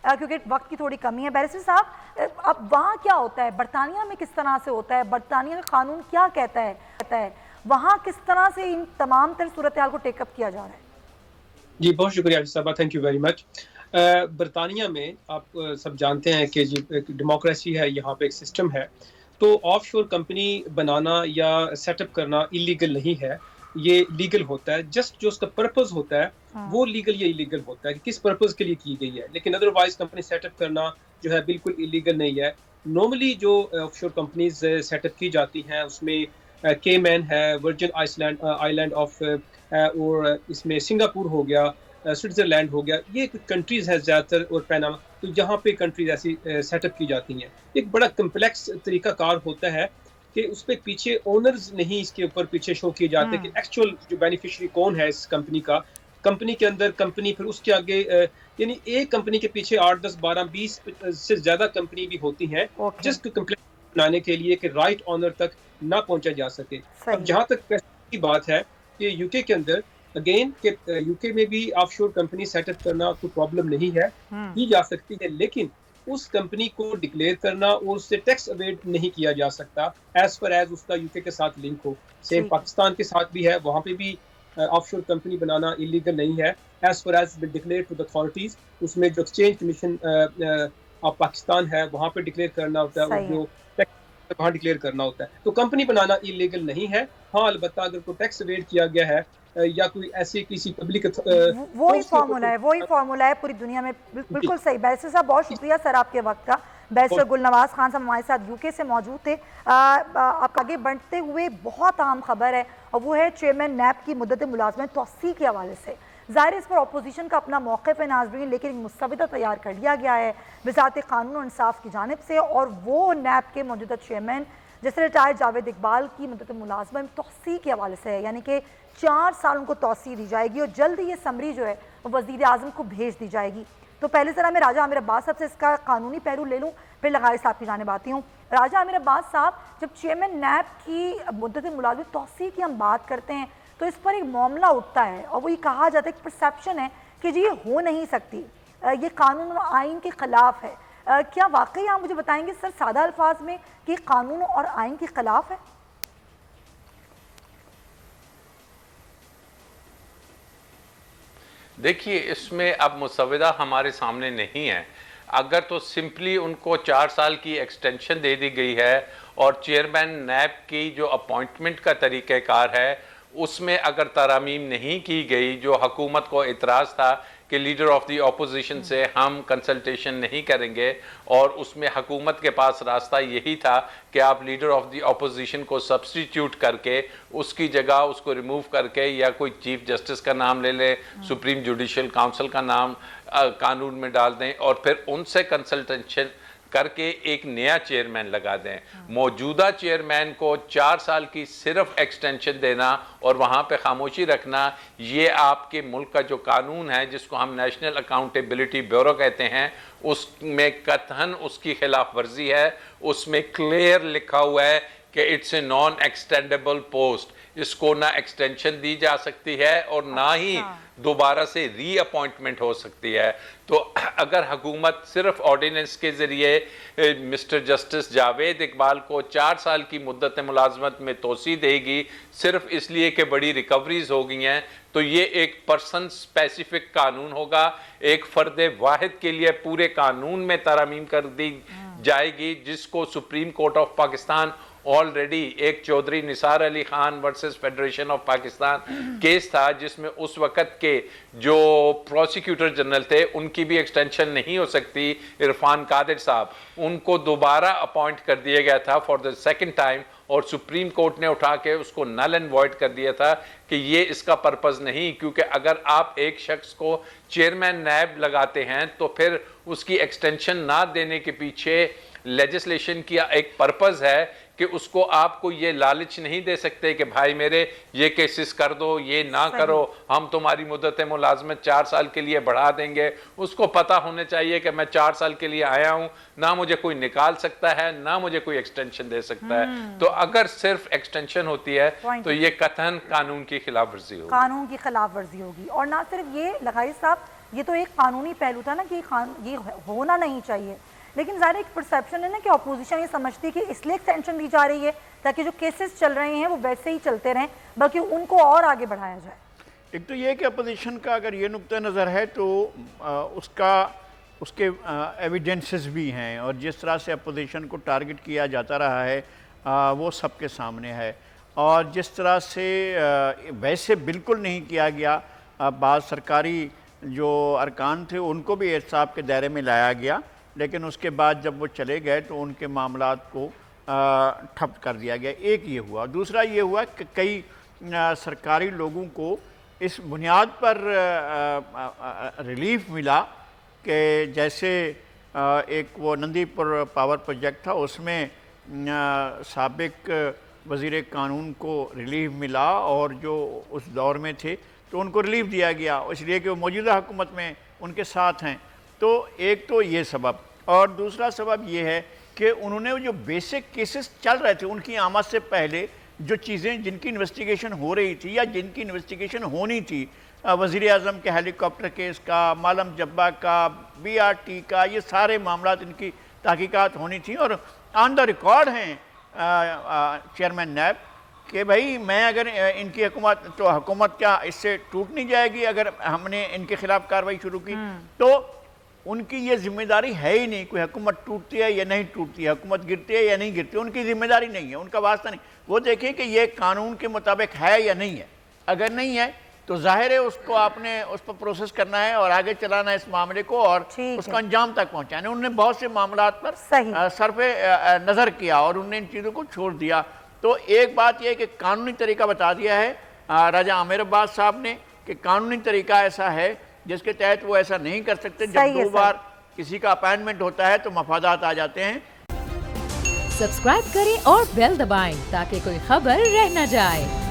क्योंकि वक्त की थोड़ी कमी है। बैरिस्टर साहब, अब वहाँ क्या होता है, बरतानिया में किस तरह से होता है, बरतानिया का कानून क्या कहता है, वहाँ किस तरह से इन तमाम तर सूरत हाल को टेकअप किया जा रहा है? जी, बहुत शुक्रिया साहबा, थैंक यू वेरी मच। बरतानिया में आप सब जानते हैं कि जी डेमोक्रेसी है, यहाँ पे एक सिस्टम है। तो ऑफशोर कंपनी बनाना या सेटअप करना इलीगल नहीं है, ये लीगल होता है। जस्ट जो उसका पर्पस होता है वो लीगल या इलीगल होता है कि किस पर्पस के लिए की गई है, लेकिन अदरवाइज कंपनी सेटअप करना जो है बिल्कुल इलीगल नहीं है। नॉर्मली जो ऑफशोर कंपनीज सेटअप की जाती हैं उसमें केमैन है, वर्जिन आइसलैंड आइलैंड ऑफ और इसमें सिंगापुर हो गया, स्विट्जरलैंड हो गया, ये कुछ कंट्रीज है ज़्यादातर, और पैनामा। तो यहाँ पे कंट्रीज ऐसी सेटअप की जाती हैं। एक बड़ा कम्प्लेक्स तरीका कार होता है कि उस पर पीछे ओनर्स नहीं इसके ऊपर पीछे शो किए जाते कि एक्चुअल जो बेनिफिशियरी कौन है इस कंपनी का। कंपनी के अंदर कंपनी, फिर उसके आगे यानी एक कंपनी के पीछे 8, 10, 12, 20 से ज्यादा कंपनी भी होती हैं, जस्ट कम्प्लेक्स बनाने के लिए कि राइट ऑनर तक ना पहुंचा जा सके। अब जहां तक पैसे की बात है कि यूके के अंदर अगेन के यूके में भी ऑफशोर कंपनी सेटअप करना कोई प्रॉब्लम नहीं है, की जा सकती है, लेकिन उस कंपनी को डिक्लेयर करना और उससे टैक्स अवेड नहीं किया जा सकता एज पर एज उसका यूके के साथ लिंक हो। सेम पाकिस्तान के साथ भी है, वहां पे भी ऑफशोर कंपनी बनाना इलीगल नहीं है as per as declare to the authorities. उसमें जो एक्सचेंज कमीशन ऑफ पाकिस्तान है वहां पे डिक्लेयर करना होता है, और जो वहां डिक्लेयर करना होता है। तो कंपनी बनाना इलीगल नहीं है। हाँ, अलबत्ता अगर कोई टैक्स अवेड किया गया है या कोई ऐसी किसी पब्लिक वही फॉर्मूला है पूरी दुनिया में। बिल्कुल सही। बैरिस्टर साहब बहुत शुक्रिया सर आपके वक्त का। बैरिस्टर गुलनवाज खान साहब हमारे साथ यूके से मौजूद थे। आप आगे बढ़ते हुए बहुत अहम खबर है, और वो है चेयरमैन नैब की मुद्दत मुलाजमत तौसी के हवाले से। ज़ाहिर इस पर अपोजिशन का अपना मौक़िफ़ है नाज़रीन, लेकिन एक मुस्तविदा तैयार कर लिया गया है वज़ारत क़ानून और इंसाफ की जानिब से, और वो नैब के मौजूदा चेयरमैन जैसे रिटायर्ड जावेद इकबाल की मुद्दत मुलाजमत तौसी के हवाले से है, यानी कि 4 साल उनको तौसी दी जाएगी, और जल्द ही ये समरी जो है वो वज़ीर आज़म को भेज दी जाएगी। तो पहले ज़रा मैं राजा आमिर अब्बास साहब से इसका कानूनी पहलू ले लूँ, फिर लगाए साहब की जानिब आती हूँ। राजा आमिर अब्बास साहब, जब चेयरमैन नैब की मुद्दत मुलाजमत तौसी की हम बात करते हैं तो इस पर एक मामला उठता है, और वो ये कहा जाता है, एक परसेप्शन है कि जी ये हो नहीं सकती, ये कानून और आइन के ख़िलाफ़ है। क्या वाकई आप मुझे बताएंगे सर सादा अल्फाज में कि कानून और आइन के ख़िलाफ़ है? देखिए, इसमें अब मुसव्वदा हमारे सामने नहीं है। अगर तो सिंपली उनको 4 साल की एक्सटेंशन दे दी गई है, और चेयरमैन नैब की जो अपॉइंटमेंट का तरीक़ाकार है उसमें अगर तरामीम नहीं की गई, जो हुकूमत को इतराज़ था कि लीडर ऑफ द अपोजिशन से हम कंसल्टेशन नहीं करेंगे, और उसमें हुकूमत के पास रास्ता यही था कि आप लीडर ऑफ द अपोजिशन को सब्सटीट्यूट करके उसकी जगह उसको रिमूव करके या कोई चीफ जस्टिस का नाम ले लें, सुप्रीम जुडिशल काउंसिल का नाम कानून में डाल दें, और फिर उनसे कंसल्टेशन करके एक नया चेयरमैन लगा दें। मौजूदा चेयरमैन को 4 साल की सिर्फ एक्सटेंशन देना और वहाँ पे खामोशी रखना, ये आपके मुल्क का जो कानून है जिसको हम नेशनल अकाउंटेबिलिटी ब्यूरो कहते हैं, उसमें कतहन उसकी खिलाफ वर्जी है। उसमें क्लियर लिखा हुआ है कि it's a non extendable post, इसको ना एक्सटेंशन दी जा सकती है और ना ही दोबारा से री अपॉइंटमेंट हो सकती है। तो अगर हुकूमत सिर्फ ऑर्डिनेंस के ज़रिए मिस्टर जस्टिस जावेद इकबाल को 4 साल की मुद्दत मुलाजमत में तोसी देगी सिर्फ इसलिए कि बड़ी रिकवरीज हो गई हैं, तो ये एक पर्सन स्पेसिफिक कानून होगा, एक फ़र्द वाहिद के लिए पूरे कानून में तरमीम कर दी जाएगी, जिसको supreme court of Pakistan already एक Chaudhry Nisar Ali Khan versus federation of Pakistan case था, जिसमें उस वक़्त के जो प्रोसिक्यूटर जनरल थे उनकी भी एक्सटेंशन नहीं हो सकती, इरफान कादिर साहब, उनको दोबारा अपॉइंट कर दिया गया था फॉर द सेकंड टाइम, और सुप्रीम कोर्ट ने उठा के उसको नल एंड वॉइड कर दिया था कि ये इसका पर्पज़ नहीं, क्योंकि अगर आप एक शख्स को चेयरमैन नैब लगाते हैं तो फिर उसकी एक्सटेंशन ना देने के पीछे लेजिस्लेशन की एक पर्पज़ है कि उसको आपको ये लालच नहीं दे सकते कि भाई मेरे ये केसेस कर दो, ये ना करो, हम तुम्हारी मुद्दत मुलाजमत 4 साल के लिए बढ़ा देंगे। उसको पता होना चाहिए कि मैं 4 साल के लिए आया हूँ, ना मुझे कोई निकाल सकता है ना मुझे कोई एक्सटेंशन दे सकता है। तो अगर सिर्फ एक्सटेंशन होती है तो ये कथन कानून की खिलाफ वर्जी होगी, कानून की खिलाफ वर्जी होगी। और ना सिर्फ ये लगाई साहब, ये तो एक कानूनी पहलू था ना कि ये होना नहीं चाहिए, लेकिन ज़ाहिर एक परसेप्शन है ना कि अपोजिशन ये समझती है कि इसलिए एक्सटेंशन दी जा रही है ताकि जो केसेस चल रहे हैं वो वैसे ही चलते रहें, बल्कि उनको और आगे बढ़ाया जाए। एक तो ये कि अपोजिशन का अगर ये नुक्ता नज़र है तो उसके एविडेंसेस भी हैं, और जिस तरह से अपोजिशन को टारगेट किया जाता रहा है वो सबके सामने है, और जिस तरह से वैसे बिल्कुल नहीं किया गया, बाद सरकारी जो अरकान थे उनको भी एहतसाब के दायरे में लाया गया, लेकिन उसके बाद जब वो चले गए तो उनके मामलात को ठप कर दिया गया। एक ये हुआ। दूसरा ये हुआ कि कई सरकारी लोगों को इस बुनियाद पर रिलीफ मिला कि जैसे एक वो नंदीपुर पावर प्रोजेक्ट था, उसमें साबिक वज़ीर कानून को रिलीफ मिला, और जो उस दौर में थे तो उनको रिलीफ दिया गया इसलिए कि वो मौजूदा हुकूमत में उनके साथ हैं। तो एक तो ये सबब, और दूसरा सबब ये है कि उन्होंने जो बेसिक केसेस चल रहे थे उनकी आमद से पहले जो चीज़ें जिनकी इन्वेस्टिगेशन हो रही थी या जिनकी इन्वेस्टिगेशन होनी थी, वज़ीर आज़म के हेलीकॉप्टर केस का, मालम जब्बा का, BRT का, ये सारे मामलात इनकी तहकीकात होनी थी, और ऑन द रिकॉर्ड हैं चेयरमैन नैब कि भाई मैं अगर इनकी हुकूमत, तो हुकूमत क्या इससे टूट नहीं जाएगी अगर हमने इनके खिलाफ कार्रवाई शुरू की? तो उनकी ये जिम्मेदारी है ही नहीं, कोई हुकूमत टूटती है या नहीं टूटती है, हुकूमत गिरती है या नहीं गिरती, उनकी जिम्मेदारी नहीं है, उनका वास्ता नहीं। वो देखें कि ये कानून के मुताबिक है या नहीं है, अगर नहीं है तो जाहिर है उसको आपने उस पर प्रोसेस करना है और आगे चलाना है इस मामले को, और उसको अंजाम तक पहुँचाना। उन्होंने बहुत से मामलात पर सर पे नज़र किया और उन्होंने इन चीज़ों को छोड़ दिया। तो एक बात यह कि कानूनी तरीका बता दिया है राजा आमिर अब्बास साहब ने कि कानूनी तरीका ऐसा है जिसके तहत वो ऐसा नहीं कर सकते। जब 2 बार किसी का अपॉइंटमेंट होता है तो मफादात आ जाते हैं। सब्सक्राइब करें और बेल दबाएं ताकि कोई खबर रह न जाए।